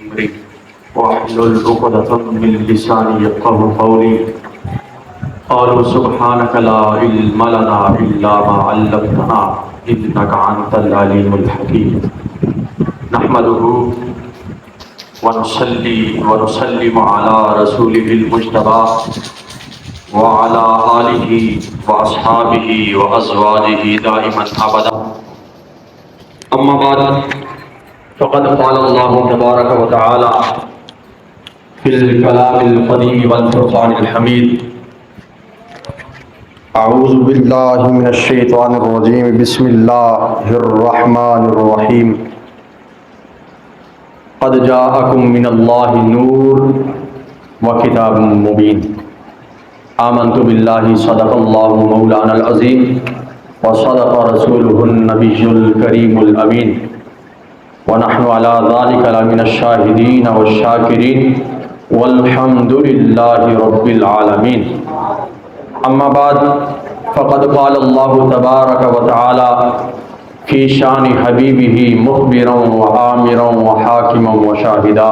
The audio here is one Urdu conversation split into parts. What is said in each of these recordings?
أمري واحلل عقدة من لساني يفقهوا قولي. قالوا سبحانك لا علم لنا إلا ما علمتنا إنك أنت العليم الحكيم. نحمده ونصلي ونسلم على رسوله المجتبى وعلى آله وأصحابه وأزواجه دائما أبدا. أما بعد فقد قال الله تبارك وتعالى في الكلام القديم والفرقان الحميد: أعوذ بالله من الشيطان الرجيم بسم الله الرحمن الرحيم. قد جاءكم من الله نور وكتاب مبين. آمنت بالله صدق الله مولانا العظيم وصدق رسوله النبي الكريم الأمين ونحن على ذلك لمن الشاهدين والشاكرين والحمد لله رب العالمين. اما بعد فقد قال الله تبارك وتعالى في شان حبيبه مخبرا وآمرا وحاكما وشاهدا: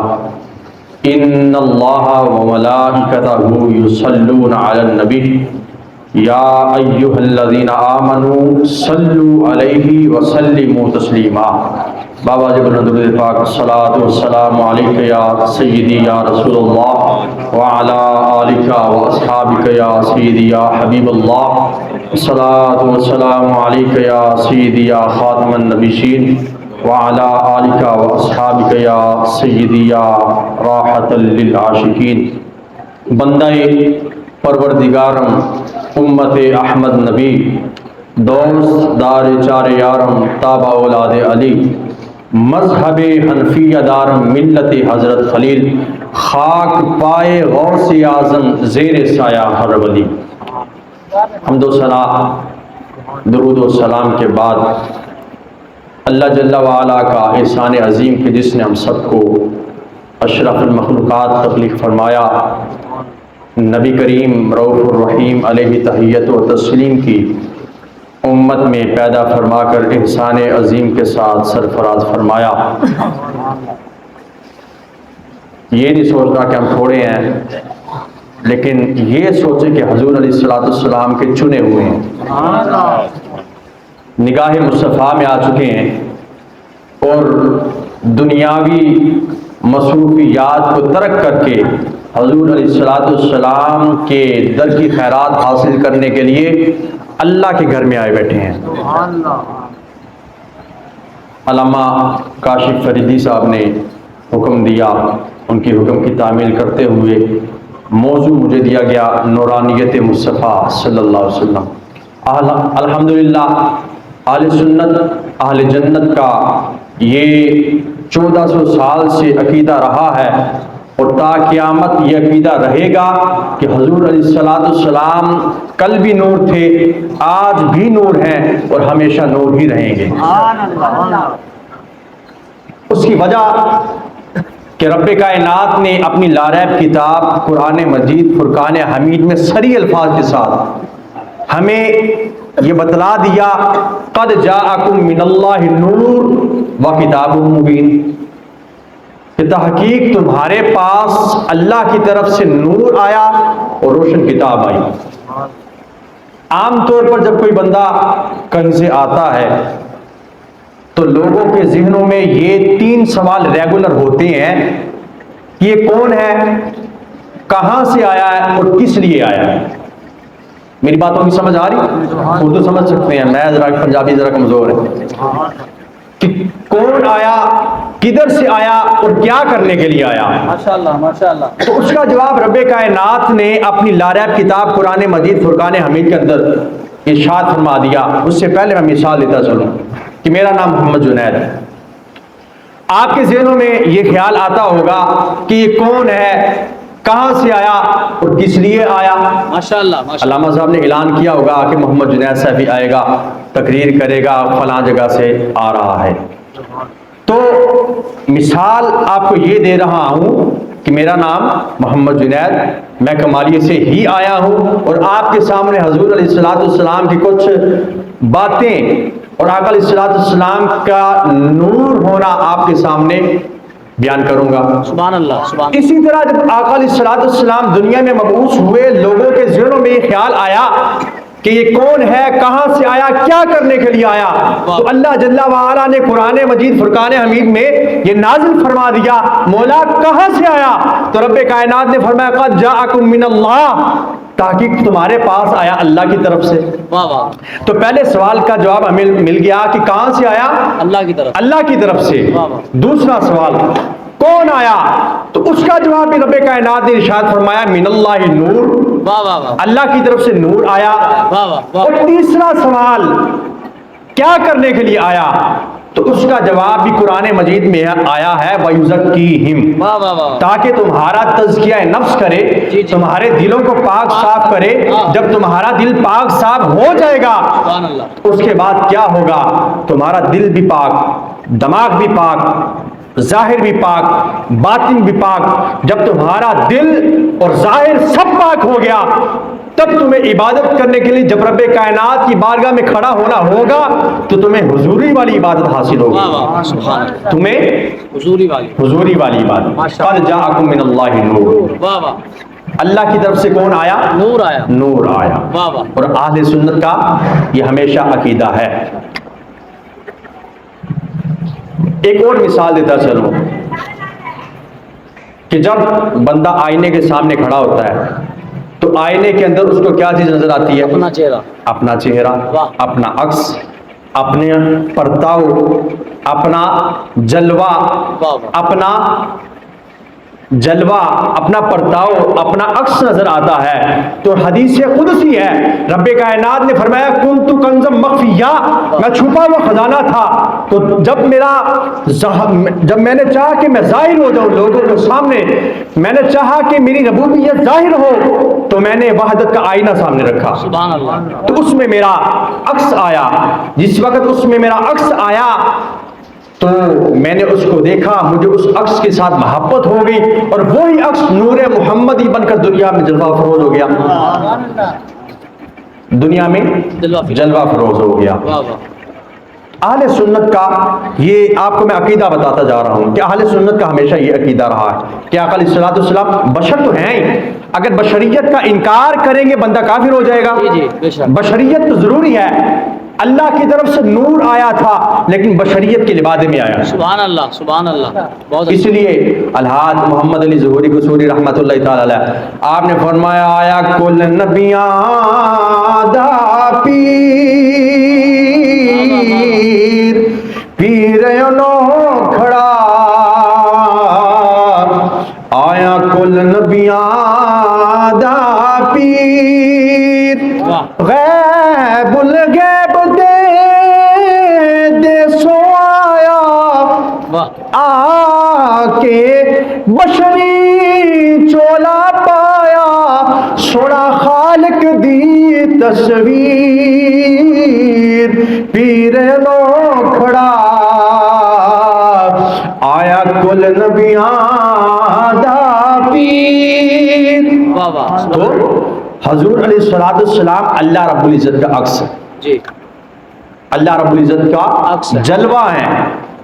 ان الله وملائكته يصلون على النبي یا ایھا الذین آمنوا صلوا علیہ وسلموا تسلیما. بابا جی بلند درود پاک: الصلاۃ والسلام علیک یا سیدی یا رسول اللہ وعلی آلک واصحابک یا سیدی یا حبیب اللہ. الصلاۃ والسلام علیک یا سیدی یا خاتم النبیین وعلی آلک واصحابک یا سیدی یا راحۃ للعاشقین. بندہ پروردگارم امت احمد نبی دوست دار چار یارم تابع اولاد علی مذہب حنفیہ دارم ملت حضرت خلیل خاک پائے غوث اعظم زیر سایہ ہر ولی. حمد و ثنا درود و سلام کے بعد اللہ جل وعلا کا احسان عظیم کہ جس نے ہم سب کو اشرف المخلوقات تخلیق فرمایا، نبی کریم رؤوف الرحیم علیہ تحیت و تسلیم کی امت میں پیدا فرما کر احسان عظیم کے ساتھ سرفراز فرمایا. یہ نہیں سوچنا کہ ہم تھوڑے ہیں، لیکن یہ سوچیں کہ حضور علیہ الصلوۃ والسلام کے چنے ہوئے ہیں، نگاہ مصطفیٰ میں آ چکے ہیں اور دنیاوی مصروفیات کو ترک کر کے حضور علیہ الصلوۃ والسلام کے در کی خیرات حاصل کرنے کے لیے اللہ کے گھر میں آئے بیٹھے ہیں. علامہ کاشف فریدی صاحب نے حکم دیا، ان کے حکم کی تعمیل کرتے ہوئے موضوع مجھے دیا گیا نورانیت مصطفیٰ صلی اللہ علیہ وسلم. الحمدللہ اہل سنت اہل جنت کا یہ 1400 سال سے عقیدہ رہا ہے اور تا قیامت یہ عقیدہ رہے گا کہ حضور علیہ الصلوۃ والسلام کل بھی نور تھے، آج بھی نور ہیں اور ہمیشہ نور ہی رہیں گے. اس کی وجہ کہ رب کائنات نے اپنی لاریب کتاب قرآن مجید فرقان حمید میں صریح الفاظ کے ساتھ ہمیں یہ بتلا دیا: قد جاءکم من اللہ نور و کتاب مبین، کہ تحقیق تمہارے پاس اللہ کی طرف سے نور آیا اور روشن کتاب آئی. عام طور پر جب کوئی بندہ کہیں سے آتا ہے تو لوگوں کے ذہنوں میں یہ 3 سوال ریگولر ہوتے ہیں کہ یہ کون ہے، کہاں سے آیا ہے اور کس لیے آیا ہے. میری باتوں کی سمجھ آ رہی؟ اردو سمجھ سکتے ہیں، میں ذرا پنجابی ذرا کمزور ہے. کہ کون آیا، کدھر سے آیا اور کیا کرنے کے لیے آیا. ماشاءاللہ ماشاءاللہ. تو اس کا جواب رب کائنات نے اپنی لاریب کتاب قرآن مجید فرقان حمید کے اندر ارشاد فرما دیا. اس سے پہلے میں مثال دیتا چلوں کہ میرا نام محمد جنید ہے. آپ کے ذہنوں میں یہ خیال آتا ہوگا کہ یہ کون ہے، کہاں سے آیا اور کس لیے آیا. ماشاءاللہ. علامہ صاحب نے اعلان کیا ہوگا کہ محمد جنید صاحب آئے گا، تقریر کرے گا، فلاں جگہ سے آ رہا ہے. تو مثال آپ کو یہ دے رہا ہوں کہ میرا نام محمد جنید، میں کمالیے سے ہی آیا ہوں اور آپ کے سامنے حضور علیہ الصلوۃ والسلام کی کچھ باتیں اور آقا علیہ الصلوۃ والسلام کا نور ہونا آپ کے سامنے بیان کروں گا۔ سبحان اللہ، سبحان اللہ۔ اسی طرح جب آقا علیہ الصلوۃ والسلام دنیا میں مبعوث ہوئے، لوگوں کے ذہنوں میں یہ خیال آیا کہ یہ کون ہے، کہاں سے آیا، کیا کرنے کے لیے آیا، تو اللہ جل وعلا نے قرآن مجید فرقان حمید میں یہ نازل فرما دیا، مولا کہاں سے آیا؟ تو رب کائنات نے فرمایا قد جاءکم من اللہ، تحقیق تمہارے پاس آیا اللہ کی طرف سے۔ واہ واہ، تو پہلے سوال کا جواب ہمیں مل گیا کہ کہاں سے آیا؟ اللہ کی طرف، اللہ کی طرف سے۔ واہ واہ۔ دوسرا سوال کون آیا؟ تو اس کا جواب بھی رب کائنات نے ارشاد فرمایا من اللہ نور، واہ واہ واہ، اللہ کی طرف سے نور آیا۔ واہ واہ اور واہ، تیسرا سوال کیا کرنے کے لیے آیا؟ تو اس کا جواب بھی قرآن مجید میں آیا ہے وَيُزَكِّيهِمْ، واہ واہ واہ، تاکہ تمہارا تزکیہ نفس کرے، جی۔ تمہارے دلوں کو پاک صاف کرے۔ جب تمہارا دل پاک صاف ہو جائے گا، سبحان اللہ، اس کے بعد کیا ہوگا؟ تمہارا دل بھی پاک، دماغ بھی پاک، ظاہر بھی پاک، باطن بھی پاک۔ جب تمہارا دل اور ظاہر سب پاک ہو گیا، تب تمہیں عبادت کرنے کے لیے جب رب کائنات کی بارگاہ میں کھڑا ہونا ہوگا تو تمہیں حضوری والی عبادت حاصل ہوگی، واہ واہ، سبحان اللہ، تمہیں حضوری والی، حضوری والی عبادت۔ ماشاء قد جاءکم من اللہ نور، واہ واہ، اللہ کی طرف سے کون آیا؟ نور آیا، نور آیا۔ واہ واہ، اور اہل سنت کا یہ ہمیشہ عقیدہ ہے۔ ایک اور مثال دیتا چلوں کہ جب بندہ آئینے کے سامنے کھڑا ہوتا ہے تو آئینے کے اندر اس کو کیا چیز نظر آتی ہے؟ اپنا چہرہ، اپنا چہرہ، واہ، اپنا عکس، اپنے پرتاؤ، اپنا جلوہ، واہ واہ، اپنا جلوہ، اپنا پرتاؤ، اپنا عکس نظر آتا ہے۔ تو حدیث قدسی ہے، رب کائنات نے فرمایا کنت کنزا مخفیا، میں چھپا ہوا خزانہ تھا، تو جب میں نے چاہا کہ میں ظاہر ہو جاؤں لوگوں کے سامنے، میں نے چاہا کہ میری ربوبیت ظاہر ہو، تو میں نے وحدت کا آئینہ سامنے رکھا، سبحان اللہ، تو اس میں میرا عکس آیا۔ جس وقت اس میں میرا عکس آیا تو میں نے اس کو دیکھا، مجھے اس عکس کے ساتھ محبت ہو گئی، اور وہی عکس نور محمدی بن کر دنیا میں جلوہ فروز ہو گیا، دنیا میں جلوہ فروز ہو گیا۔ واہ واہ، اہل سنت کا یہ آپ کو میں عقیدہ بتاتا جا رہا ہوں کہ اہل سنت کا ہمیشہ یہ عقیدہ رہا ہے کہ آقا علیہ الصلوۃ والسلام بشر تو ہیں ہی، اگر بشریت کا انکار کریں گے بندہ کافر ہو جائے گا۔ جی بے شک، بشریت تو ضروری ہے، اللہ کی طرف سے نور آیا تھا لیکن بشریت کے لبادے میں آیا، سبحان اللہ، سبحان اللہ، بہت اس لیے الحاج محمد علی ظہوری قصوری رحمۃ اللہ تعالی علیہ آپ نے فرمایا آیا کل نبیاں دا پیر پیر نو کھڑا، آیا کل نبیاں دا پیر، غیب الغیب دے سو آیا، آ کے بشری چولا پایا، سوڑا خالق دی تصویر، پیر نو کھڑا، آیا کل نبیاں دا پیر۔ واہ واہ، تو حضور علیہ الصلوۃ والسلام اللہ رب العزت کا عکس ہے، جی، اللہ رب العزت کا عکس ہے، جلوہ ہے،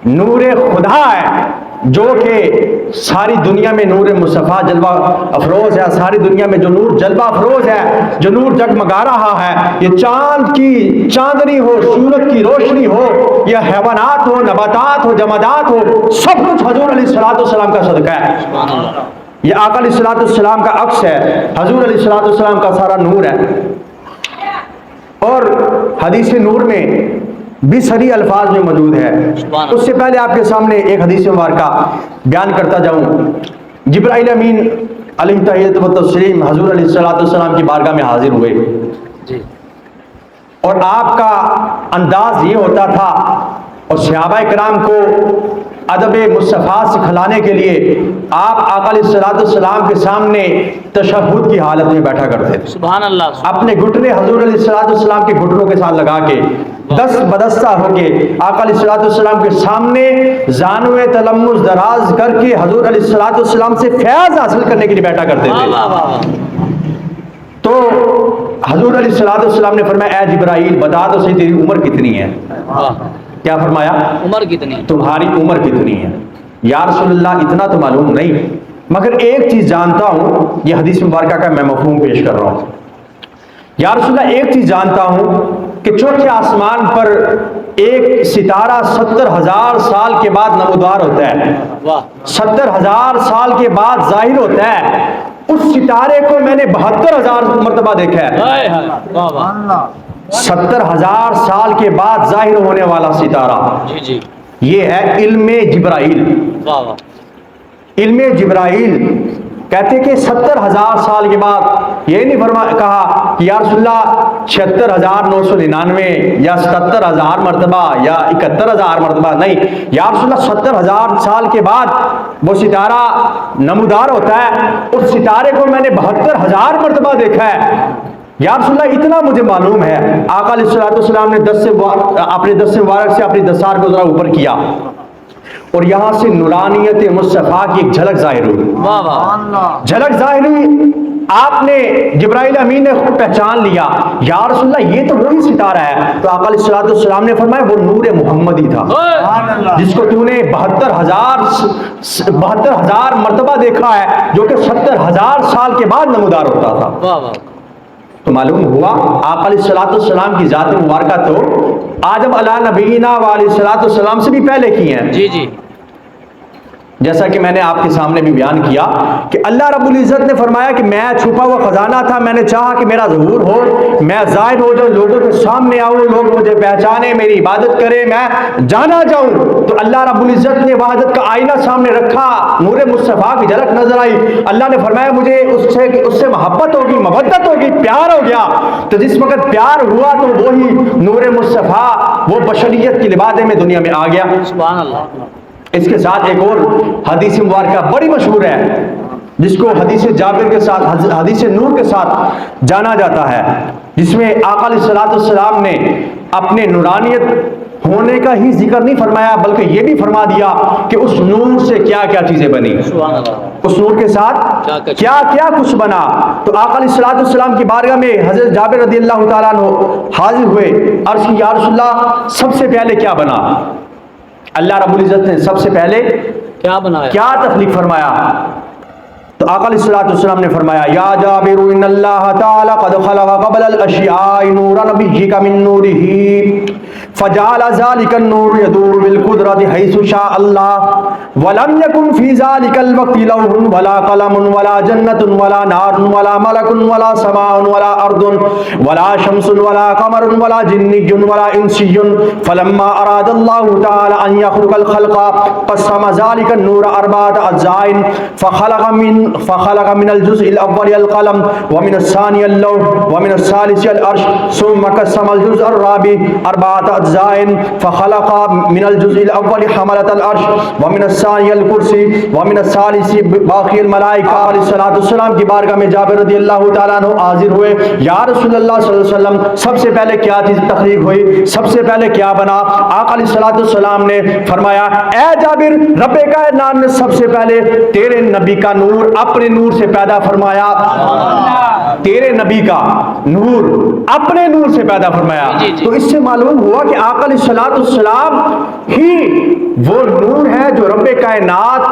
نور خدا ہے، جو کہ ساری دنیا میں نور مصطفیٰ جلوہ افروز ہے، ساری دنیا میں جو نور جلوہ افروز ہے، جو نور جگمگا رہا ہے، یہ چاند کی چاندنی ہو، سورج کی روشنی ہو، یا حیوانات ہو، نباتات ہو، جمادات ہو، سب کچھ حضور علیہ الصلوۃ والسلام کا صدقہ ہے۔ سبحان اللہ، یہ آقا علیہ الصلوۃ والسلام کا عکس ہے، حضور علیہ الصلوۃ والسلام کا سارا نور ہے۔ اور حدیث نور میں بھی صریح الفاظ میں موجود ہے۔ اس سے پہلے آپ کے سامنے ایک حدیث مبارکہ بیان کرتا جاؤں۔ جبرائیل امین علیہ تحیت و تسلیم حضور علیہ الصلوۃ والسلام کی بارگاہ میں حاضر ہوئے، جی، اور آپ کا انداز یہ ہوتا تھا، اور صحابہ کرام کو ادب مصطفیٰ سکھلانے کے لیے آپ آقا علیہ الصلوۃ والسلام کے سامنے تشہد کی حالت میں بیٹھا کرتے تھے، سبحان اللہ، اپنے گھٹنے حضور علیہ الصلوۃ والسلام کے گھٹنوں کے ساتھ لگا کے دست بدستہ ہو کے آقا علیہ الصلوۃ والسلام کے سامنے زانوے تلمس دراز کر کے حضور علیہ الصلوۃ والسلام سے فیض حاصل کرنے کے لیے بیٹھا کرتے واہ تھے۔ واہ واہ، تو حضور علیہ الصلوۃ والسلام نے فرمایا اے جبرائیل بتا تو صحیح تیری عمر کتنی ہے؟ واہ، کیا فرمایا؟ عمر کتنی؟ تمہاری عمر کتنی ہے؟ یا رسول اللہ اتنا تو معلوم نہیں، مگر ایک چیز جانتا ہوں، یہ حدیث مبارکہ کا میں مفہوم پیش کر رہا ہوں۔ یا رسول اللہ ایک چیز جانتا ہوں کہ چوتھے آسمان پر ایک ستارہ 70,000 سال کے بعد نمودار ہوتا ہے، 70,000 سال کے بعد ظاہر ہوتا ہے۔ اس ستارے کو میں نے 72,000 مرتبہ دیکھا ہے۔ 70,000 سال کے بعد ظاہر ہونے والا ستارہ، یہ ہے علم جبرائیل۔ علم جبرائیل کہتے کہ 70,000 سال کے بعد، یہ نہیں کہا کہ یا رسول اللہ 76,999 یا 77,000 مرتبہ یا 71,000 مرتبہ، نہیں، یا رسول اللہ 70,000 سال کے بعد وہ ستارہ نمودار ہوتا ہے۔ اس ستارے کو میں نے 72,000 مرتبہ دیکھا ہے۔ یا رسول اللہ اتنا مجھے معلوم ہے۔ آقا علیہ الصلوۃ والسلام نے اپنے دست مبارک سے اپنی دستار کو ذرا اوپر کیا اور یہاں سے نورانیت مصطفیٰ کی ایک جھلک ظاہر ہوئی، جھلک ظاہر ہوئی۔ آپ نے جبرائیل امین نے خود پہچان لیا، یا رسول اللہ یہ تو وہی ستارہ ہے۔ تو آقا علیہ الصلوۃ والسلام نے فرمایا وہ نور محمدی تھا، جس کو تو نے 72,000 مرتبہ دیکھا ہے، جو کہ 70,000 سال کے بعد نمودار ہوتا تھا۔ تو معلوم ہوا آقا علیہ الصلوۃ والسلام کی ذات مبارکہ تو آدم علیہ نبینا علیہ الصلوۃ والسلام سے بھی پہلے کی ہیں۔ جی جیسا کہ میں نے آپ کے سامنے بھی بیان کیا کہ اللہ رب العزت نے فرمایا کہ میں چھپا ہوا خزانہ تھا، میں نے چاہا کہ میرا ظہور ہو، میں ظاہر ہو جاؤں، لوگوں کے سامنے آؤں، لوگ مجھے پہچانے، میری عبادت کرے، میں جانا جاؤں۔ تو اللہ رب العزت نے وحدت کا آئینہ سامنے رکھا، نور مصطفیٰ کی جھلک نظر آئی۔ اللہ نے فرمایا مجھے اس سے محبت ہوگی، مودت ہوگی، پیار ہو گیا۔ تو جس وقت پیار ہوا تو وہی نور مصطفیٰ وہ بشریت کی لبادے میں دنیا میں آ گیا۔ سبحان اللہ۔ اس کے ساتھ ایک اور حدیث مبارکہ بڑی مشہور ہے، جس کو حدیث جابر کے ساتھ، حدیث نور کے ساتھ جانا جاتا ہے، جس میں آقا علیہ الصلوۃ والسلام نے اپنے نورانیت ہونے کا ہی ذکر نہیں فرمایا، بلکہ یہ بھی فرما دیا کہ اس نور سے کیا کیا چیزیں بنی، اس نور کے ساتھ کیا کیا کچھ بنا۔ تو آقا علیہ الصلوۃ والسلام کی بارگاہ میں حضرت جابر رضی اللہ تعالیٰ عنہ حاضر ہوئے، عرض کی یا رسول اللہ سب سے پہلے کیا بنا؟ اللہ رب العزت نے سب سے پہلے کیا بنایا، کیا تخلیق فرمایا؟ تو آقا علیہ الصلوۃ والسلام نے فرمایا یا جابر ان اللہ تعالی قد خلق قبل الاشیاء نور نبیک من نورہ فجعل ذلك النور يدور بالقدرة حيث شاء الله ولم يكن في ذلك الوقت لوح ولا قلم ولا جنة ولا نار ولا ملك ولا سماء ولا أرض ولا شمس ولا قمر ولا جني ولا إنسي فلما أراد الله تعالى أن يخلق الخلق قسم ذلك النور أربعة أجزاء فخلق من الجزء الأول القلم ومن الثاني اللوح ومن الثالث العرش ثم قسم الجزء الرابع أربعة أجزاء فخلق من الجزء الأول حملة العرش ومن الثاني الكرسي ومن الثالث باقي الملائكة۔ علیہ الصلوۃ والسلام کی بارگاہ میں جابر رضی اللہ تعالیٰ عنہ حاضر ہوئے، یا رسول اللہ صلی اللہ علیہ وسلم سب سے پہلے کیا چیز تخلیق ہوئی، سب سے پہلے کیا بنا؟ آقا علیہ الصلوۃ والسلام نے فرمایا اے جابر رب کائنات نے سب سے پہلے تیرے نبی کا نور اپنے نور سے پیدا فرمایا، تیرے نبی کا نور اپنے نور سے پیدا فرمایا۔ تو اس سے معلوم ہوا کہ آقا علیہ الصلوۃ والسلام ہی وہ نور ہے جو رب کائنات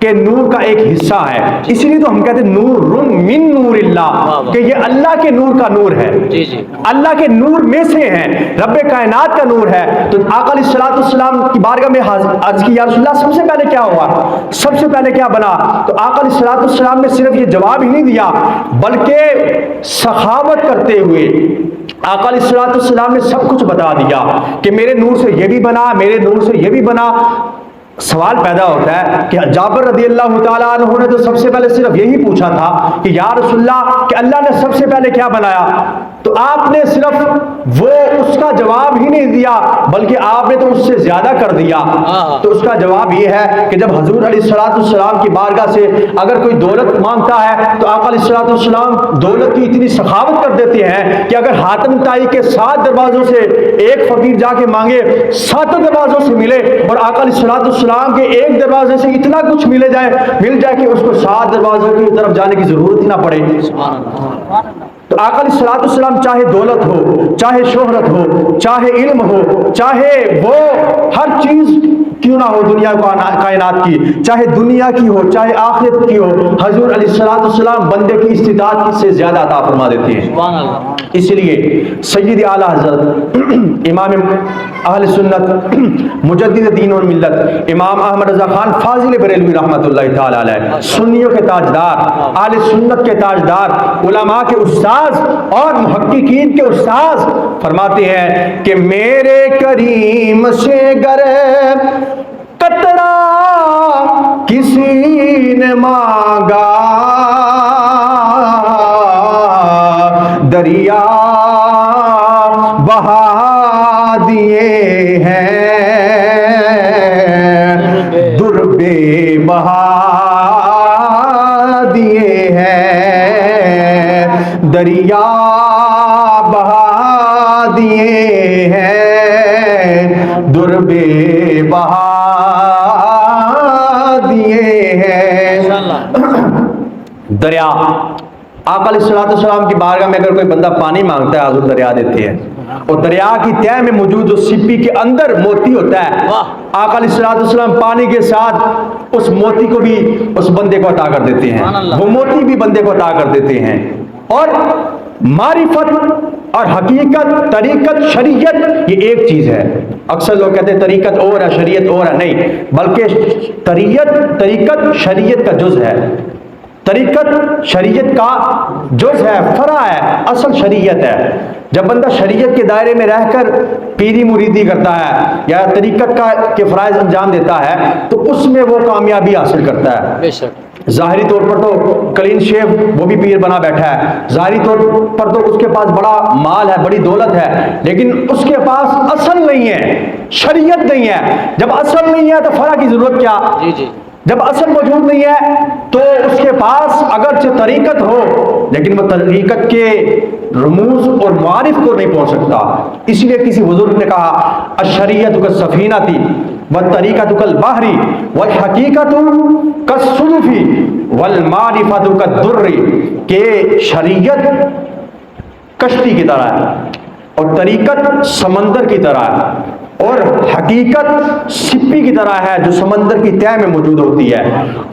کے نور کا ایک حصہ ہے۔ اسی لیے تو ہم کہتے ہیں نور من نور اللہ، کہ یہ اللہ کے نور کا نور ہے، اللہ کے نور میں سے ہے، رب کائنات کا نور ہے۔ تو آقا علیہ الصلوۃ والسلام کی بارگاہ میں عرض کی یا رسول اللہ سب سے پہلے کیا ہوا، سب سے پہلے کیا بنا؟ تو آقا علیہ الصلوۃ والسلام نے صرف یہ جواب ہی نہیں دیا، بلکہ سخاوت کرتے ہوئے آقا علیہ الصلوۃ والسلام نے سب کچھ بتا دیا کہ میرے نور سے یہ بھی بنا، میرے نور سے یہ بھی بنا۔ سوال پیدا ہوتا ہے کہ جابر رضی اللہ تعالیٰ عنہ نے تو سب سے پہلے صرف یہی پوچھا تھا کہ یا رسول اللہ کہ اللہ نے سب سے پہلے کیا بنایا، تو آپ نے صرف وہ اس کا جواب ہی نہیں دیا بلکہ آپ نے تو اس سے زیادہ کر دیا۔ تو اس کا جواب یہ ہے کہ جب حضور علیہ الصلوۃ والسلام کی بارگاہ سے اگر کوئی دولت مانگتا ہے تو آقا علیہ الصلوۃ والسلام دولت کی اتنی سخاوت کر دیتے ہیں کہ اگر حاتم طائی کے 7 دروازوں سے ایک فقیر جا کے مانگے 7 دروازوں سے ملے، اور آقا علیہ الصلوۃ والسلام کے ایک دروازے سے اتنا کچھ مل جائے کہ اس کو 7 دروازوں کی طرف جانے کی ضرورت ہی نہ پڑے۔ تو آقا علیہ الصلوۃ والسلام چاہے دولت ہو، چاہے شہرت ہو، چاہے علم ہو، چاہے وہ ہر چیز کیوں نہ ہو دنیا کائنات کی، چاہے دنیا کی ہو چاہے آخرت کی ہو، حضور علیہ السلام بندے کی استطاعت سے زیادہ عطا فرما دیتے ہیں۔ سبحان اللہ۔ اس لیے سید اعلیٰ حضرت امام اہل سنت مجدد دین اور ملت امام احمد رضا خان فاضل بریلوی رحمۃ اللہ تعالی علیہ، سنیوں کے تاجدار، اہل سنت کے تاجدار، علماء کے استاذ اور محققین کے استاذ فرماتے ہیں کہ میرے کریم سے گر قطرہ کسی نے مانگا، دریا بہا دیے ہیں، دربے بہا دیے ہیں، دریا بہا دیے ہیں، دربے بہا دیے ہیں۔ دریا آقا علیہ السلام کی بارگاہ میں اگر کوئی بندہ پانی مانگتا ہے حضور دریا دیتے ہیں، اور دریا کی تہ میں موجود جو سپی کے اندر موتی ہوتا ہے، آقا علیہ السلام پانی کے ساتھ اس موتی کو بھی اس بندے کو عطا کر دیتے ہیں، وہ موتی بھی بندے کو عطا کر دیتے ہیں۔ اور معرفت اور حقیقت، طریقت، شریعت یہ ایک چیز ہے۔ اکثر لوگ کہتے ہیں طریقت اور ہے شریعت اور ہے، نہیں، بلکہ طریقت شریعت کا جز ہے، طریقت شریعت کا جز ہے، فرع ہے، اصل شریعت ہے۔ جب بندہ شریعت کے دائرے میں رہ کر پیری مریدی کرتا ہے یا طریقت کے فرائض انجام دیتا ہے تو اس میں وہ کامیابی حاصل کرتا ہے۔ بے شک ظاہری طور پر تو کلین شیف وہ بھی پیر بنا بیٹھا ہے، ظاہری طور پر تو اس کے پاس بڑا مال ہے، بڑی دولت ہے، لیکن اس کے پاس اصل نہیں ہے، شریعت نہیں ہے۔ جب اصل نہیں ہے تو فرع کی ضرورت کیا؟ جی جی، جب اصل موجود نہیں ہے تو اس کے پاس اگرچہ طریقت ہو لیکن وہ طریقت کے رموز اور معارف کو نہیں پہنچ سکتا۔ اس لیے کسی بزرگ نے کہا الشریعت کالسفینہ والطریقۃ کالبحر والحقیقۃ کالسلف والمعرفۃ کالدر، کہ شریعت کشتی کی طرح ہے اور طریقت سمندر کی طرح ہے اور حقیقت سپی کی طرح ہے جو سمندر کی تہ میں موجود ہوتی ہے،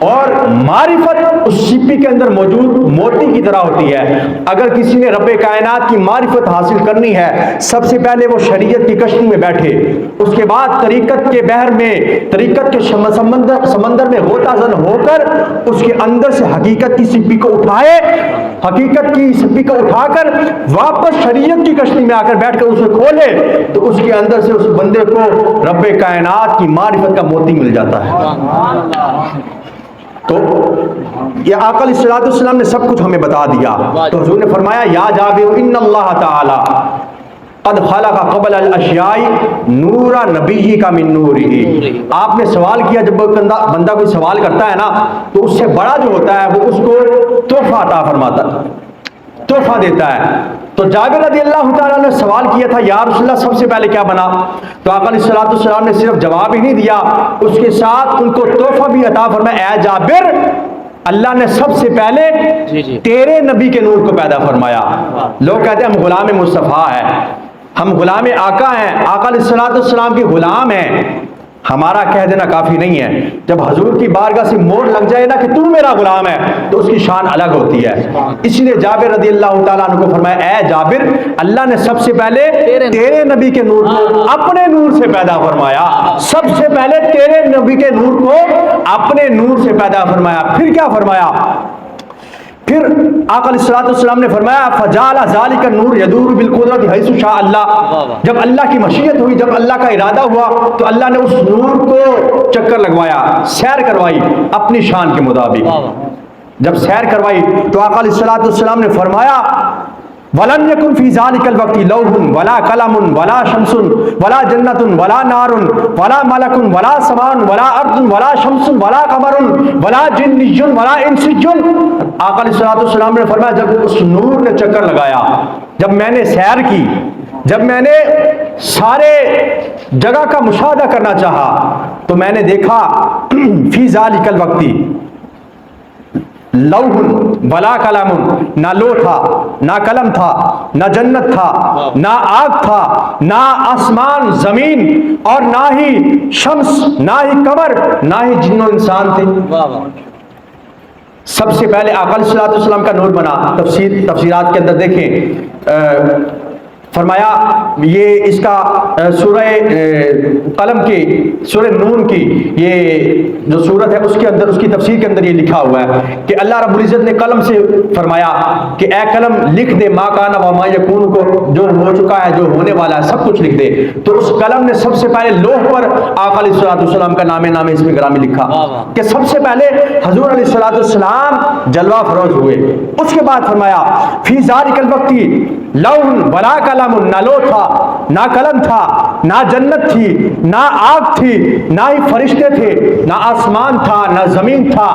اور معرفت اس سپی کے اندر موجود موتی کی طرح ہوتی ہے۔ اگر کسی نے رب کائنات کی معرفت حاصل کرنی ہے سب سے پہلے وہ شریعت کی کشتی میں بیٹھے، اس کے بعد طریقت کے بحر میں، طریقت کے سمندر میں غوطہ زن ہو کر اس کے اندر سے حقیقت کی سپی کو اٹھائے، حقیقت کی سپی کو اٹھا کر واپس شریعت کی کشتی میں آ کر بیٹھ کر اسے کھولے تو اس کے اندر سے اس بندے کو رب کائنات کی معرفت کا موتی مل جاتا ہے۔ تو یہ آقا علیہ السلام نے سب کچھ ہمیں بتا دیا۔ تو حضور نے فرمایا یا جابر ان اللہ تعالی قد خلق قبل الاشیاء نور نبی کا من نورہ۔ آپ نے سوال کیا، جب بندہ کوئی سوال کرتا ہے نا تو اس سے بڑا جو ہوتا ہے وہ اس کو تحفہ عطا فرماتا ہے، تحفہ دیتا ہے۔ تو جابر رضی اللہ تعالیٰ نے سوال کیا تھا یا رسول اللہ سب سے پہلے کیا بنا؟ تو آقا علیہ السلام نے صرف جواب ہی نہیں دیا، اس کے ساتھ ان کو تحفہ بھی عطا فرمایا، اے جابر اللہ نے سب سے پہلے تیرے نبی کے نور کو پیدا فرمایا۔ لوگ کہتے ہیں ہم غلام مصطفیٰ ہیں، ہم غلام آقا ہیں، آقا علیہ السلام کے غلام ہیں، ہمارا کہہ دینا کافی نہیں ہے۔ جب حضور کی بارگاہ سے موڑ لگ جائے نا کہ تو میرا غلام ہے تو اس کی شان الگ ہوتی ہے۔ اس لیے جابر رضی اللہ تعالیٰ عنہ کو فرمایا اے جابر اللہ نے سب سے پہلے تیرے نبی کے نور کو اپنے نور سے پیدا فرمایا، سب سے پہلے تیرے نبی کے نور کو اپنے نور سے پیدا فرمایا۔ پھر کیا فرمایا؟ پھر آقا علیہ السلام نے فرمایا فجعل ذلک النور یدور بالقدرت حیث شاء اللہ۔ جب اللہ کی مشیت ہوئی، جب اللہ کا ارادہ ہوا تو اللہ نے اس نور کو چکر لگوایا، سیر کروائی اپنی شان کے مطابق۔ جب سیر کروائی تو آقا علیہ السلام نے فرمایا وَلَمْ يَكُنْ فِي ذَلِكَ الْوَقْتِ لَوْحٌ وَلَا قَلَمٌ وَلَا شَمْسٌ وَلَا جَنَّةٌ وَلَا نَارٌ وَلَا مَلَكٌ وَلَا سَمَاءٌ وَلَا أَرْضٌ وَلَا شَمْسٌ وَلَا قَمَرٌ وَلَا جِنٌّ وَلَا إِنسٌ۔ آقا علیہ السلام نے فرمایا جب اس نور نے چکر لگایا، جب میں نے سیر کی، جب میں نے سارے جگہ کا مشاہدہ کرنا چاہا تو میں نے دیکھا فی ذالک الوقت، لوح ولا قلم، نہ لوح تھا، نہ قلم تھا، نہ جنت تھا، نہ آگ تھا، نہ آسمان زمین، اور نہ ہی شمس، نہ ہی قمر، نہ ہی جن و انسان تھے۔ واہ واہ سب سے پہلے آقا علیہ الصلوۃ والسلام کا نور بنا۔ تفسیرات کے اندر دیکھیں، فرمایا یہ اس کا سورہ قلم کی، سورہ نون کی یہ جو سورت ہے اس کے اندر، اس کی تفسیر کے اندر یہ لکھا ہوا ہے کہ اللہ رب العزت نے قلم سے فرمایا کہ اے قلم لکھ دے ما کان و ما یکون کو، جو ہو چکا ہے، جو ہونے والا ہے، سب کچھ لکھ دے۔ تو اس قلم نے سب سے پہلے لوح پر آقا علیہ الصلوۃ والسلام کا نام اس میں گرامی لکھا کہ سب سے پہلے حضور علیہ الصلوۃ والسلام جلوہ فروز ہوئے۔ اس کے بعد فرمایا فی ذالک الوقت لوح ولا قلم، نہ لوح تھا، نہ قلم تھا، نہ جنت تھی، نہ آگ تھی، نہ ہی فرشتے تھے، نہ آسمان تھا، نہ زمین تھا،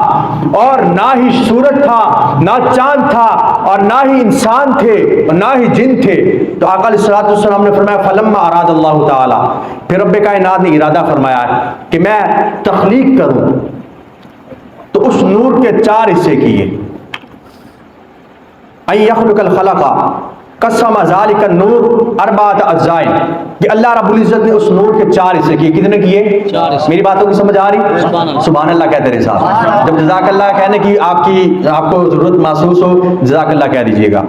اور نہ ہی سورج تھا، نہ چاند تھا، اور نہ ہی انسان تھے، اور نہ ہی جن تھے۔ تو آقا علیہ الصلوۃ والسلام نے فرمایا فلما اراد اللہ تعالی، پھر رب کائنات نے ارادہ فرمایا کہ میں تخلیق کروں، تو اس نور کے 4 حصے کیے۔ ان یخلق الخلق قسم ذالک النور اربعۃ اجزاء، کہ اللہ رب العزت نے اس نور کے 4 حصے کیے۔ کتنے کیے؟ 4 حصے۔ میری باتوں کی سمجھ آ رہی؟ سبحان اللہ کہتے رہے صاحب، جب جزاک اللہ کہنے کی آپ کو ضرورت محسوس ہو، جزاک اللہ کہہ دیجیے گا۔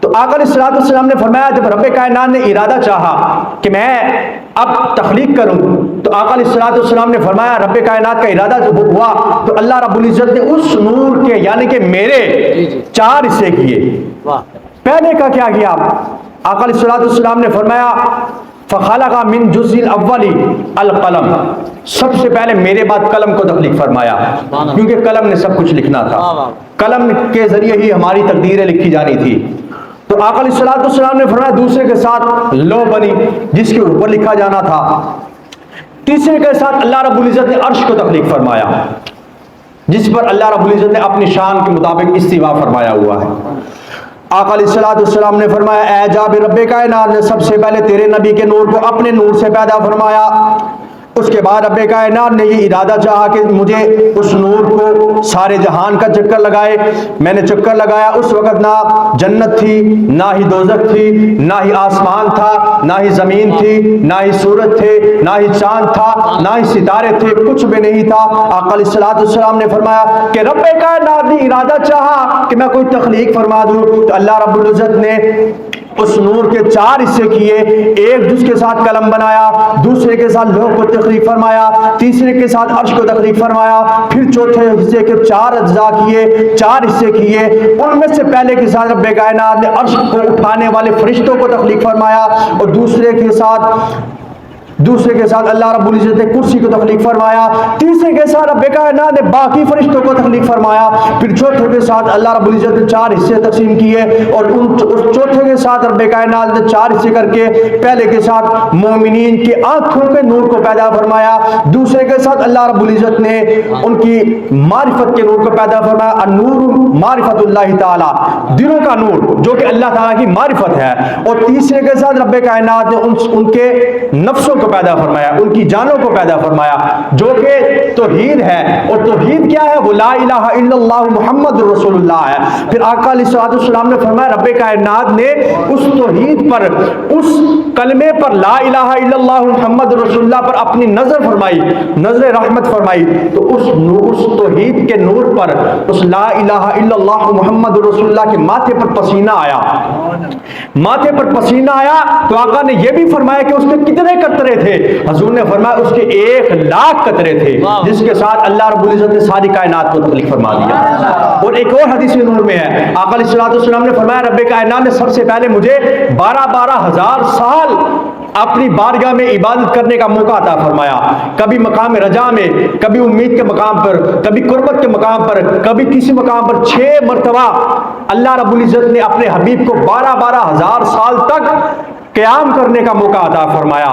تو آقا علیہ الصلوۃ والسلام نے فرمایا جب رب کائنات نے ارادہ چاہا کہ میں اب تخلیق کروں، تو آقا علیہ الصلوۃ والسلام نے فرمایا رب کائنات کا ارادہ جب ہوا تو اللہ رب العزت نے اس نور کے یعنی کہ میرے 4 حصے کیے۔ پہلے کا کیا کیا؟ آقا علیہ الصلوۃ والسلام نے فرمایا فخلق من جزء الاول القلم، سب سے پہلے میرے بعد قلم کو تخلیق فرمایا، کیونکہ قلم نے سب کچھ لکھنا تھا، قلم کے ذریعے ہی ہماری تقدیریں لکھی جانی تھی۔ تو آقا علیہ الصلوۃ والسلام نے فرمایا دوسرے کے ساتھ لوح بنی جس کے اوپر لکھا جانا تھا، تیسرے کے ساتھ اللہ رب العزت نے عرش کو تخلیق فرمایا جس پر اللہ رب العزت نے اپنی شان کے مطابق استوا فرمایا ہوا ہے۔ آقا علیہ الصلوۃ والسلام نے فرمایا اے جابر رب کائنات نے سب سے پہلے تیرے نبی کے نور کو اپنے نور سے پیدا فرمایا۔ اس کے بعد رب کائنات نے یہ ارادہ چاہا کہ مجھے اس نور کو سارے جہان کا چکر لگائے۔ میں نے چکر لگایا، اس وقت نہ جنت تھی، نہ ہی دوزخ تھی، نہ ہی آسمان تھا، نہ ہی زمین تھی، نہ ہی سورج تھے، نہ ہی چاند تھا، نہ ہی ستارے تھے، کچھ بھی نہیں تھا۔ آقا علیہ الصلوۃ والسلام نے فرمایا کہ رب کائنات نے ارادہ چاہا کہ میں کوئی تخلیق فرما دوں، تو اللہ رب العزت نے اس نور کے 4 حصے کیے، ایک جس کے ساتھ قلم بنایا، دوسرے کے ساتھ لوح کو تخلیق فرمایا، تیسرے کے ساتھ عرش کو تخلیق فرمایا، پھر چوتھے حصے کے 4 اجزاء کیے، 4 حصے کیے۔ ان میں سے پہلے کے ساتھ رب کائنات نے عرش کو اٹھانے والے فرشتوں کو تخلیق فرمایا، اور دوسرے کے ساتھ اللہ رب العزت نے کرسی کو تخلیق فرمایا، تیسرے کے ساتھ رب کائنات نے باقی فرشتوں کو تخلیق فرمایا، پھر چوتھے کے ساتھ اللہ رب العزت نے 4 حصے تقسیم کیے، اور اس چوتھے کے ساتھ رب کائنات نے 4 حصے کر کے پہلے کے ساتھ مومنین کی آنکھوں کے نور کو پیدا فرمایا، دوسرے کے ساتھ اللہ رب العزت نے ان کی معرفت کے نور کو پیدا فرمایا، النور معرفت اللہ تعالی، دلوں کا نور جو کہ اللہ تعالیٰ کی معرفت ہے، اور تیسرے کے ساتھ رب کائنات نے ان کے نفسوں کو پیدا فرمایا، ان کی جانوں کو پیدا فرمایا، جو کہ توحید ہے، اور توحید کیا ہے؟ وہ لا الہ الا اللہ محمد رسول اللہ ہے۔ پھر آقا علیہ الصلوۃ والسلام نے فرمایا رب کائنات نے اس توحید پر، اس کلمے پر، لا الہ الا اللہ محمد رسول اللہ پر اپنی نظر فرمائی، نظر رحمت فرمائی، تو اس توحید کے نور پر، اس لا الہ الا اللہ محمد رسول اللہ کے ماتھے پر پسینہ آیا، ماتھے پر پسینہ آیا، تو آقا نے یہ بھی فرمایا کہ اس کے کتنے قطرے تھے؟ حضور نے فرمایا اس کے 1,00,000 قطرے تھے، جس کے ساتھ اللہ رب العزت نے ساری کائنات کو تخلیق فرما دیا۔ اور ایک اور حدیث نور میں ہے، آقا علیہ الصلوۃ والسلام نے فرمایا رب کائنات نے سب سے پہلے مجھے 12,000 سال اپنی بارگاہ میں عبادت کرنے کا موقع عطا فرمایا، کبھی مقام رجا میں، کبھی امید کے مقام پر، کبھی قربت کے مقام پر، کبھی کسی مقام پر 6 مرتبہ اللہ رب العزت نے اپنے حبیب کو 12,000 سال تک قیام کرنے کا موقع عطا فرمایا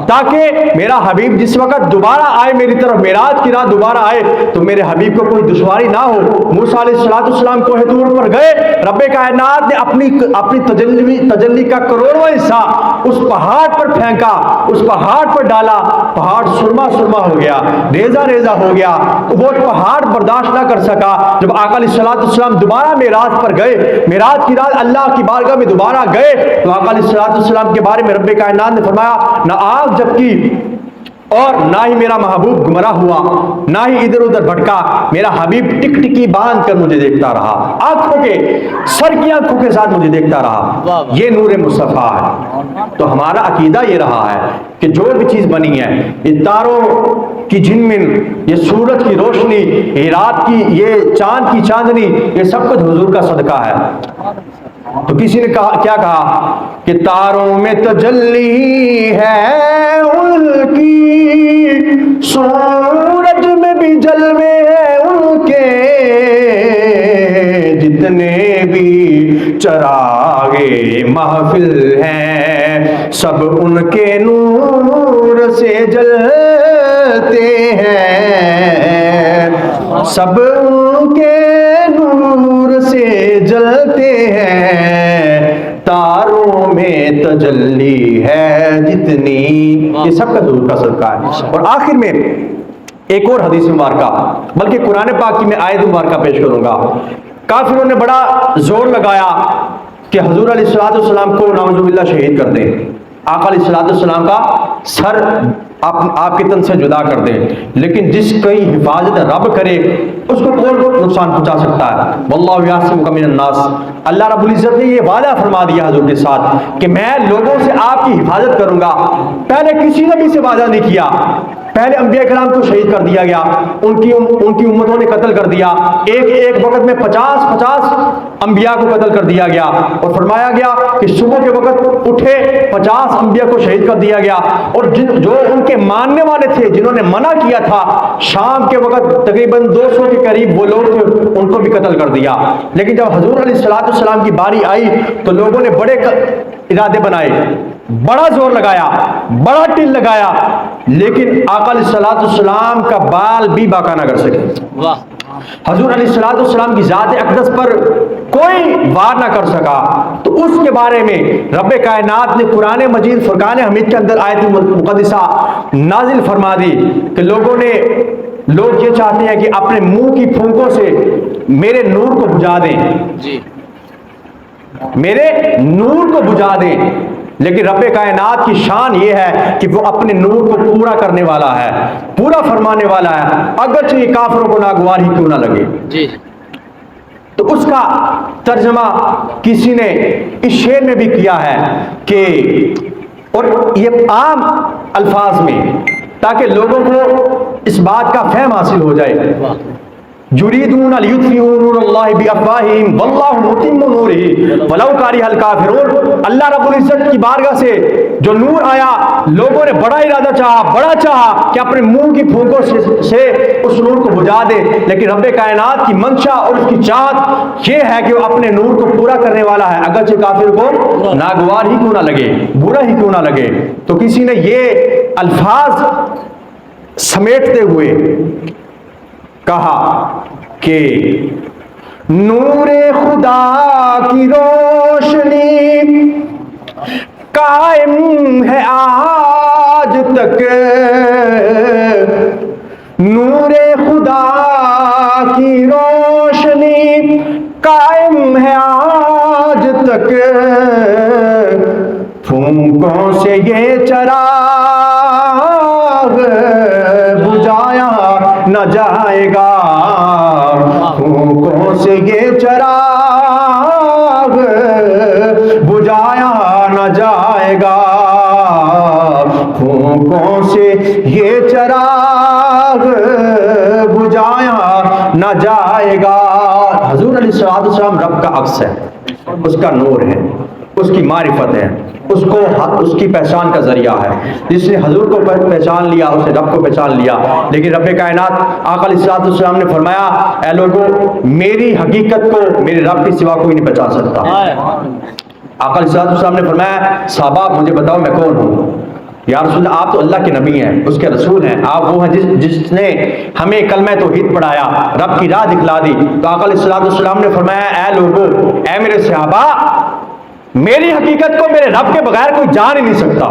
تاکہ میرا حبیب جس وقت دوبارہ آئے میری طرف، معراج کی رات دوبارہ آئے تو میرے حبیب کو کوئی دشواری نہ ہو۔ موسیٰ علیہ السلام کوہ طور پر گئے، رب کائنات نے اپنی تجلی کا کروڑواں حصہ اس پہاڑ پر پھینکا، اس پہاڑ پر ڈالا، پہاڑ سرما ہو گیا، ریزہ ہو گیا۔ وہ پہاڑ برداشت نہ کر سکا۔ جب آقا علیہ السلام دوبارہ معراج پر گئے، معراج کی رات اللہ کی بارگاہ میں دوبارہ گئے تو آقا علیہ السلام کے بارے میں رب کائنات نے فرمایا نہ آگ جھپکی اور نہ ہی میرا محبوب گمراہ ہوا، نہ ہی ادھر ادھر بھٹکا، میرا حبیب ٹکٹکی باندھ کر مجھے دیکھتا رہا، آنکھوں کے سر کی آنکھوں کے ساتھ مجھے دیکھتا رہا۔ یہ نور مصطفیٰ ہے۔ تو ہمارا عقیدہ یہ رہا ہے کہ جو بھی چیز بنی ہے، یہ تاروں کی جھلمن، یہ سورج کی روشنی، یہ رات کی، یہ چاند کی چاندنی، یہ سب کچھ حضور کا صدقہ ہے۔ تو کسی نے کیا کہا کہ تاروں میں تجلی ہے ان کی، سورج میں بھی جلوے ہیں ان کے، جتنے بھی چراغے محفل ہیں سب ان کے نور سے جلتے ہیں، سب ان کے نور سے جلتے ہیں، تاروں میں تجلی ہے جتنی، یہ سب کا حضور کا صدقہ ہے۔ اور آخر میں ایک اور حدیث مبارکہ، بلکہ قرآن پاک کی میں آیت مبارکہ پیش کروں گا۔ کافروں نے بڑا زور لگایا کہ حضور علیہ السلام کو نعوذ باللہ شہید کر دیں، آقا علیہ السلام کا سر آپ کے تن سے جدا کر دیں، لیکن جس کی حفاظت رب کرے اس کو کون نقصان پہنچا سکتا ہے؟ واللہ یعصمک من الناس، اللہ رب العزت نے یہ وعدہ فرما دیا حضور کے ساتھ کہ میں لوگوں سے آپ کی حفاظت کروں گا۔ پہلے کسی نبی سے وعدہ نہیں کیا، پہلے انبیاء کرام کو شہید کر دیا گیا، ان کی امتوں نے قتل کر دیا، ایک وقت میں 50 انبیاء کو قتل کر دیا گیا، اور فرمایا گیا کہ صبح کے وقت اٹھے 50 انبیاء کو شہید کر دیا گیا، اور جو ان کے ماننے والے تھے جنہوں نے منع کیا تھا شام کے وقت تقریباً 200 کے قریب وہ لوگ تھے، ان کو بھی قتل کر دیا۔ لیکن جب حضور علیہ السلام کی باری آئی تو لوگوں نے بڑے ارادے بنائے، بڑا زور لگایا، بڑا ٹل لگایا، لیکن آقا علیہ السلام کا بال بھی باقا نہ کر سکے۔ حضور علیہ السلام کی ذات اقدس پر کوئی وار نہ کر سکا۔ تو اس کے بارے میں رب کائنات نے قرآن مجید فرقان حمید کے اندر آیت مقدسہ نازل فرما دی کہ لوگ یہ چاہتے ہیں کہ اپنے منہ کی پھونکوں سے میرے نور کو بجھا دیں، میرے نور کو بجھا دیں، لیکن رب کائنات کی شان یہ ہے کہ وہ اپنے نور کو پورا کرنے والا ہے، پورا فرمانے والا ہے، اگرچہ یہ کافروں کو ناگوار ہی کیوں نہ لگے۔ تو اس کا ترجمہ کسی نے اس شعر میں بھی کیا ہے کہ، اور یہ عام الفاظ میں تاکہ لوگوں کو اس بات کا فہم حاصل ہو جائے، یریدون لیطفئوا نور اللہ بافواہہم واللہ متم نورہ ولو کرہ الکافرون۔ اللہ رب العزت کی بارگاہ سے جو نور آیا، لوگوں نے بڑا ارادہ چاہا، بڑا چاہا کہ اپنے منہ کی پھونکوں سے اس نور کو بجھا دے، لیکن رب کائنات کی منشا اور اس کی چاہت یہ ہے کہ وہ اپنے نور کو پورا کرنے والا ہے، اگرچہ کافر کو ناگوار ہی کیوں نہ لگے، برا ہی کیوں نہ لگے۔ تو کسی نے یہ الفاظ سمیٹتے ہوئے کہا کہ نور خدا کی روشنی قائم ہے آج تک، نور خدا کی روشنی قائم ہے آج تک، پھونکوں سے یہ چراغ بجھایا نہ جائے گا، پھونکوں سے یہ چراغ بجھایا نہ جائے گا، پھونکوں سے یہ چراغ بجھایا نہ جائے گا۔ حضور علیہ السلام رب کا عکس ہے، اس کا نور ہے، اس کی معرفت ہے، اس کی پہچان کا ذریعہ ہے۔ جس نے حضور کو پہچان لیا اس نے رب کو پہچان لیا۔ لیکن رب کائنات آقا علیہ السلام نے فرمایا اے لوگوں، میری حقیقت کو میرے رب کے سوا کوئی نہیں پہچان سکتا۔ آقا علیہ السلام نے فرمایا صحابہ مجھے بتاؤ میں کون ہوں؟ یا رسول اللہ آپ تو اللہ کے نبی ہیں، اس کے رسول ہیں، آپ وہ ہیں جس نے ہمیں کلمہ توحید پڑھایا، رب کی راہ دکھلا دی۔ تو آقا علیہ السلام نے فرمایا اے لوگو، اے میرے صحابہ، میری حقیقت کو میرے رب کے بغیر کوئی جان ہی نہیں سکتا۔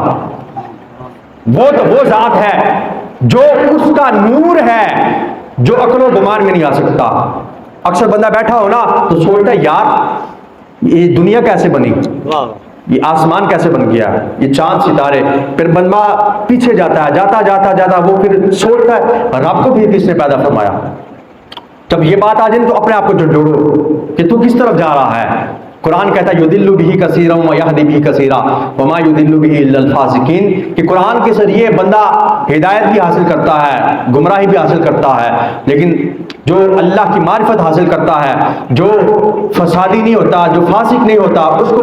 وہ تو وہ ذات ہے جو اس کا نور ہے جو عقل و گمان میں نہیں آ سکتا۔ اکثر بندہ بیٹھا ہو نا تو سوچتا ہے یار یہ دنیا کیسے بنی، یہ آسمان کیسے بن گیا، یہ چاند ستارے، پھر بندہ پیچھے جاتا ہے، جاتا وہ پھر سوچتا ہے رب کو بھی کس نے پیدا فرمایا۔ جب یہ بات آ جائے تو اپنے آپ کو جوڑو کہ تو کس طرف جا رہا ہے۔ قرآن کہتا ہے یضل بہ کثیرا ویہدی بہ کثیرا وما یضل بہ الا الفاسقین، کہ قرآن کے ذریعے بندہ ہدایت بھی حاصل کرتا ہے، گمراہی بھی حاصل کرتا ہے، لیکن جو اللہ کی معرفت حاصل کرتا ہے، جو فسادی نہیں ہوتا، جو فاسق نہیں ہوتا، اس کو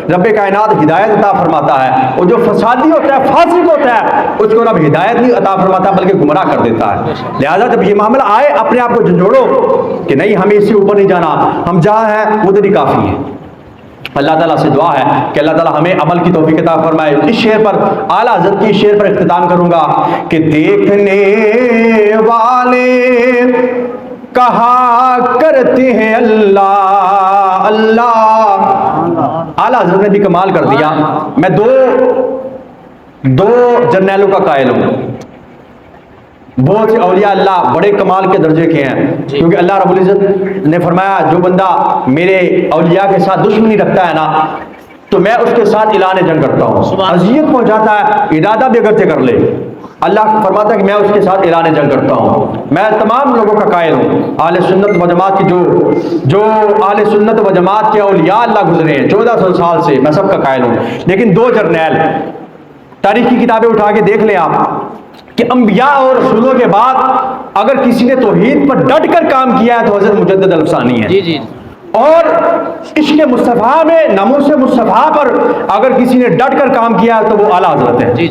رب کائنات ہدایت عطا فرماتا ہے، اور جو فسادی ہوتا ہے، فاسق ہوتا ہے، اس کو رب ہدایت نہیں عطا فرماتا بلکہ گمراہ کر دیتا ہے۔ لہذا جب یہ معاملہ آئے اپنے آپ کو جھنجھوڑو کہ نہیں ہمیں اس سے اوپر نہیں جانا، ہم جہاں ہیں ادھر ہی کافی ہیں۔ اللہ تعالیٰ سے دعا ہے کہ اللہ تعالیٰ ہمیں عمل کی توفیق عطا فرمائے۔ اس شعر پر اعلیٰ حضرت کی شعر پر اختتام کروں گا کہ دیکھنے والے کہا کرتے ہیں اللہ اللہ۔ اعلیٰ حضرت نے بھی کمال کر دیا۔ میں دو جرنیلوں کا قائل ہوں، بہت سے اولیاء اللہ بڑے کمال کے درجے کے ہیں، کیونکہ اللہ رب العزت نے فرمایا جو بندہ میرے اولیاء کے ساتھ دشمنی رکھتا ہے نا تو میں اس کے ساتھ اعلان جنگ کرتا ہوں، اذیت پہنچاتا ہے، ارادہ بھی اگرچہ کر لے، اللہ فرماتا ہے کہ میں اس کے ساتھ اعلان جنگ کرتا ہوں۔ میں تمام لوگوں کا قائل ہوں، اہل سنت و جماعت کی جو اہل سنت و جماعت کے اولیاء اللہ گزرے ہیں 1400 سال سے، میں سب کا قائل ہوں، لیکن دو جرنیل تاریخ کی کتابیں اٹھا کے دیکھ لیں آپ کہ انبیاء اور رسولوں کے بعد اگر کسی نے توحید پر ڈٹ کر کام کیا ہے تو حضرت مجدد الفسانی ہے، اور عشق مصطفیٰ میں ناموس مصطفیٰ پر اگر کسی نے ڈٹ کر کام کیا ہے تو وہ اعلیٰ حضرت ہے۔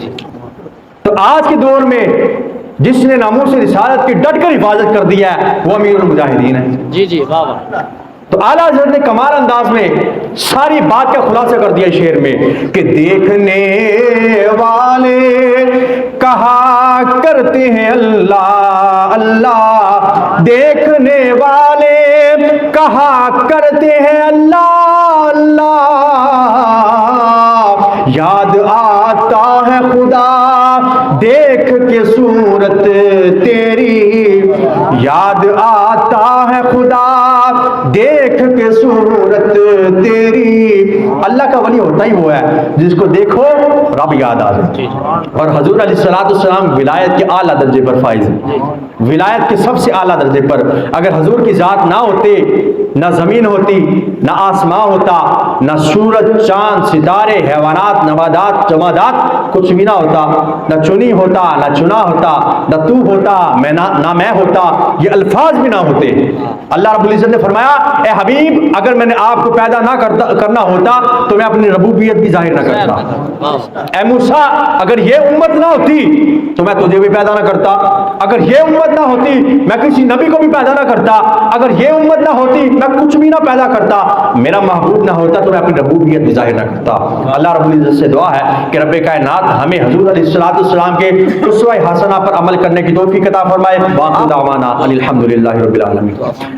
تو آج کے دور میں جس نے ناموس رسالت کی ڈٹ کر حفاظت کر دیا ہے وہ امیر المجاہدین ہے۔ تو اعلیٰ حضرت نے کمال انداز میں ساری بات کا خلاصہ کر دیا شعر میں کہ دیکھنے والے کہا کرتے ہیں اللہ اللہ، دیکھنے والے کہا کرتے ہیں اللہ اللہ، یاد آتا ہے خدا دیکھ کے صورت تیری، یاد آتا ہے خدا دیکھ کے صورت تیری۔ اللہ کا ولی ہوتا ہی وہ ہے جس کو دیکھو رب یاد آ جائے، اور حضور علیہ السلام ولایت کے اعلیٰ درجے پر فائز ہیں، ولایت کے سب سے اعلیٰ درجے پر۔ اگر حضور کی ذات نہ ہوتے، نہ زمین ہوتی، نہ آسمان ہوتا، نہ سورج چاند ستارے حیوانات نباتات جمادات کچھ بھی نہ ہوتا، نہ چنی ہوتا، نہ چنا ہوتا، نہ تو ہوتا، نہ میں ہوتا، یہ الفاظ بھی نہ ہوتے۔ اللہ رب العزت نے فرمایا اے حبیب اگر میں نے آپ کو پیدا نہ کرنا ہوتا تو میں اپنی ربوبیت بھی ظاہر نہ کرتا۔ اے موسیٰ اگر یہ امت نہ ہوتی تو میں تجھے بھی پیدا نہ کرتا، اگر یہ امت نہ ہوتی میں کسی نبی کو بھی پیدا نہ کرتا، اگر یہ امت نہ ہوتی میں کچھ بھی نہ پیدا کرتا، میرا محبوب نہ ہوتا تو میں اپنی ربوبیت بھی ظاہر نہ کرتا۔ اللہ رب العزت سے دعا ہے کہ رب کائنات ہمیں حضور علیہ السلام کے اسوہ حسنہ پر عمل کرنے کی توفیق عطا فرمائے۔ واخر دعوانا الحمدللہ رب العالمین۔